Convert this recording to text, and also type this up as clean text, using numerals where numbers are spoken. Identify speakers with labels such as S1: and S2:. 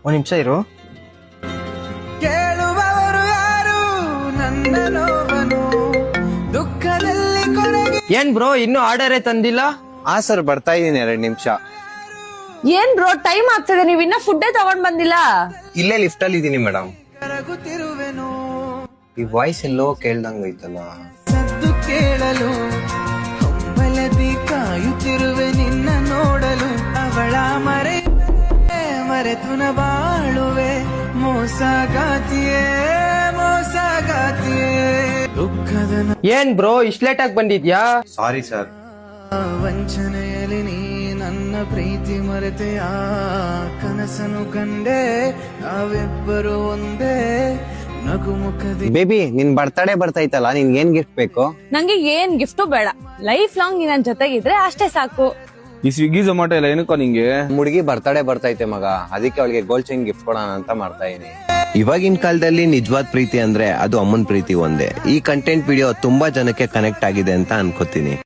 S1: ಒಂದ್ ನಿಮಿಷ ಇರು.
S2: ಕೇಳುವವರು ಯಾರು ನನ್ನ ನೋವನು ದುಃಖದಲ್ಲಿ ಕೊನೆಗೆ.
S1: ಏನ್ ಬ್ರೋ ಇನ್ನೂ ಆರ್ಡರೇ ತಂದಿಲ್ಲ?
S3: ಹಾ ಸರ್, ಬರ್ತಾ ಇದೀನಿ 2 ನಿಮಿಷ.
S4: ಏನ್ ಬ್ರೋ ಟೈಮ್ ಆಗ್ತದೆ, ನೀವ್ ಇನ್ನ ಫುಡ್ಡೇ ತಗೊಂಡ್ ಬಂದಿಲ್ಲ?
S3: ಇಲ್ಲೇ ಲಿಫ್ಟ್ ಅಲ್ಲಿ ಇದೀನಿ ಮೇಡಮ್.
S2: ಕರಗುತ್ತಿರುವೆನು
S3: ಈ ವಾಯ್ಸ್ ಎಲ್ಲೋ ಕೇಳ್ದಂಗ ಐತಲ್ಲ.
S2: ಸದ್ದು ಕೇಳಲು ಹಂಬಲದಿ ಕಾಯುತ್ತಿರುವೆ ನಿನ್ನ ನೋಡಲು. ಅವಳ ಮರೆತು ನ ಬಾಳುವೆ ಮೋಸಗಾತಿಯೇ ಮೋಸಗಾತಿಯೇ ದುಃಖದ
S1: ಏನ್ ಬ್ರೋ ಇಷ್ಟ ಲೇಟ್ ಆಗಿ ಬಂದಿದ್ಯಾ?
S3: Sorry sir.
S2: ವಂಚನೆಯಲ್ಲಿ ನೀ ನನ್ನ ಪ್ರೀತಿ ಮರೆತೆಯ ಕನಸನು ಕಂಡೆ ನಾವಿಬ್ಬರು ಒಂದೇ ನಗುಮುಖದಿ.
S3: ಬೇಬಿ, ನಿನ್ ಬರ್ತಡೇ ಬರ್ತೈತಲ್ಲ, ನಿನ್ಗೆ ಏನ್ ಗಿಫ್ಟ್ ಬೇಕು?
S4: ನಂಗೆ ಏನ್ ಗಿಫ್ಟು ಬೇಡ, ಲೈಫ್ ಲಾಂಗ್ ನೀನ್ ನನ್ ಜೊತೆಗಿದ್ರೆ ಅಷ್ಟೇ ಸಾಕು.
S5: ಈ ಸ್ವಿಗ್ಗಿ ಝೊಮ್ಯಾಟೊ ಎಲ್ಲ ಏನಕ್ಕೋ ನಿಂಗೆ?
S3: ಹುಡುಗಿ ಬರ್ತಡೇ ಬರ್ತೈತೆ ಮಗ, ಅದಕ್ಕೆ ಅವಳಿಗೆ ಗೋಲ್ಡ್ ಚೈನ್ ಗಿಫ್ಟ್ ಕೊಡೋಣ ಅಂತ ಮಾಡ್ತಾ ಇದೀನಿ. ಇವಾಗಿನ ಕಾಲದಲ್ಲಿ ನಿಜವಾದ ಪ್ರೀತಿ ಅಂದ್ರೆ ಅದು ಅಮ್ಮನ್ ಪ್ರೀತಿ ಒಂದೇ. ಈ ಕಂಟೆಂಟ್ ವಿಡಿಯೋ ತುಂಬಾ ಜನಕ್ಕೆ ಕನೆಕ್ಟ್ ಆಗಿದೆ ಅಂತ ಅನ್ಕೋತೀನಿ.